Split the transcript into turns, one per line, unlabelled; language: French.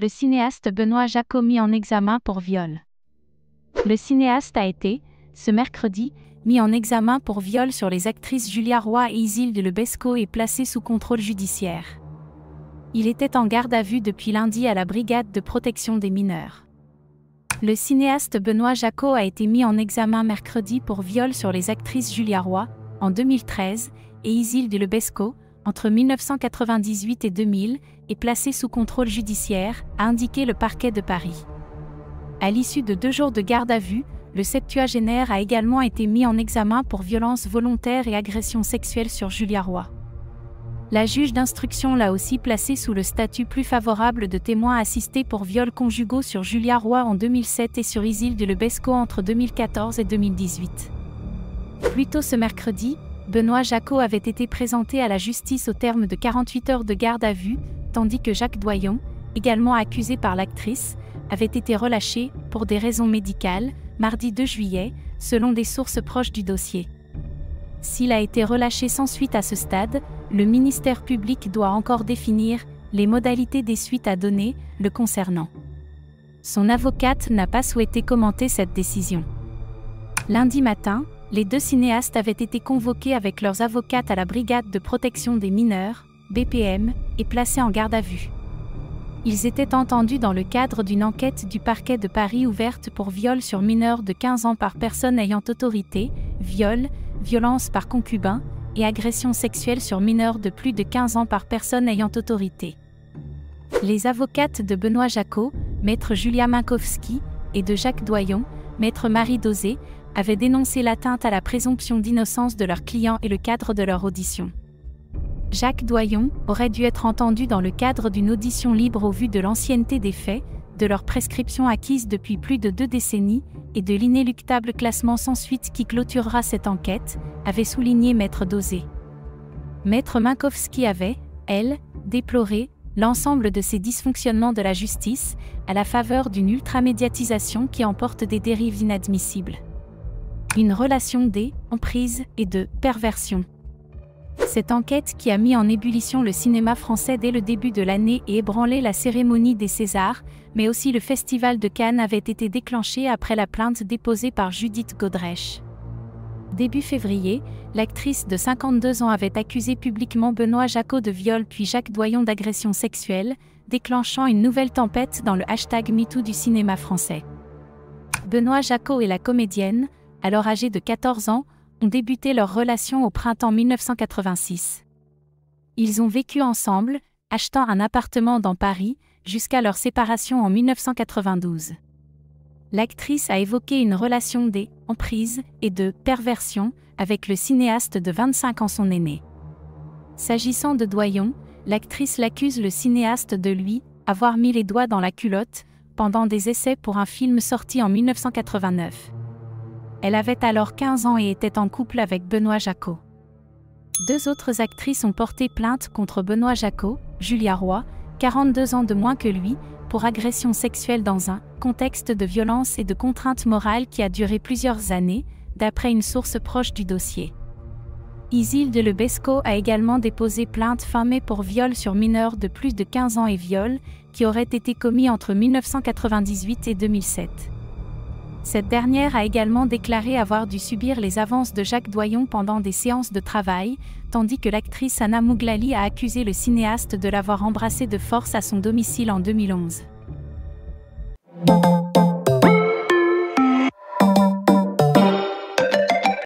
le cinéaste Benoît Jacquot mis en examen pour viol. Le cinéaste a été, ce mercredi, mis en examen pour viol sur les actrices Julia Roy et Isilde Lebesco et placé sous contrôle judiciaire. Il était en garde à vue depuis lundi à la brigade de protection des mineurs. Le cinéaste Benoît Jacquot a été mis en examen mercredi pour viol sur les actrices Julia Roy, en 2013, et Isilde Lebesco, entre 1998 et 2000, et placé sous contrôle judiciaire, a indiqué le parquet de Paris. À l'issue de 2 jours de garde à vue, le septuagénaire a également été mis en examen pour violence volontaire et agression sexuelle sur Julia Roy. La juge d'instruction l'a aussi placé sous le statut plus favorable de témoin assisté pour viols conjugaux sur Julia Roy en 2007 et sur Isilde Lebesco entre 2014 et 2018. Plus tôt ce mercredi, Benoît Jacquot avait été présenté à la justice au terme de 48 heures de garde à vue, tandis que Jacques Doyon, également accusé par l'actrice, avait été relâché, pour des raisons médicales, mardi 2 juillet, selon des sources proches du dossier. S'il a été relâché sans suite à ce stade, le ministère public doit encore définir les modalités des suites à donner le concernant. Son avocate n'a pas souhaité commenter cette décision. Lundi matin, les 2 cinéastes avaient été convoqués avec leurs avocates à la brigade de protection des mineurs, BPM, et placés en garde à vue. Ils étaient entendus dans le cadre d'une enquête du parquet de Paris ouverte pour viol sur mineur de 15 ans par personne ayant autorité, viol, violence par concubin, et agression sexuelle sur mineur de plus de 15 ans par personne ayant autorité. Les avocates de Benoît Jacquot, maître Julia Minkowski, et de Jacques Doyon, maître Marie Dosé, avaient dénoncé l'atteinte à la présomption d'innocence de leur client et le cadre de leur audition. Jacques Doyon aurait dû être entendu dans le cadre d'une audition libre au vu de l'ancienneté des faits, de leur prescription acquise depuis plus de 2 décennies, et de l'inéluctable classement sans suite qui clôturera cette enquête, avait souligné maître Dosé. Maître Minkowski avait, elle, déploré l'ensemble de ces dysfonctionnements de la justice, à la faveur d'une ultramédiatisation qui emporte des dérives inadmissibles. Une relation d'emprise et de perversion. Cette enquête qui a mis en ébullition le cinéma français dès le début de l'année et ébranlé la cérémonie des Césars, mais aussi le Festival de Cannes avait été déclenchée après la plainte déposée par Judith Godrèche. Début février, l'actrice de 52 ans avait accusé publiquement Benoît Jacquot de viol puis Jacques Doyon d'agression sexuelle, déclenchant une nouvelle tempête dans le hashtag MeToo du cinéma français. Benoît Jacquot et la comédienne, alors âgée de 14 ans, ont débuté leur relation au printemps 1986. Ils ont vécu ensemble, achetant un appartement dans Paris, jusqu'à leur séparation en 1992. L'actrice a évoqué une relation d'emprise et de perversion avec le cinéaste de 25 ans son aîné. S'agissant de Doyon, l'actrice l'accuse le cinéaste de lui avoir mis les doigts dans la culotte pendant des essais pour un film sorti en 1989. Elle avait alors 15 ans et était en couple avec Benoît Jacquot. 2 autres actrices ont porté plainte contre Benoît Jacquot, Julia Roy, 42 ans de moins que lui, pour agression sexuelle dans un contexte de violence et de contrainte morale qui a duré plusieurs années, d'après une source proche du dossier. Isilde Lebesco a également déposé plainte fin mai pour viol sur mineur de plus de 15 ans et viol, qui aurait été commis entre 1998 et 2007. Cette dernière a également déclaré avoir dû subir les avances de Jacques Doyon pendant des séances de travail, tandis que l'actrice Anna Mouglali a accusé le cinéaste de l'avoir embrassée de force à son domicile en 2011.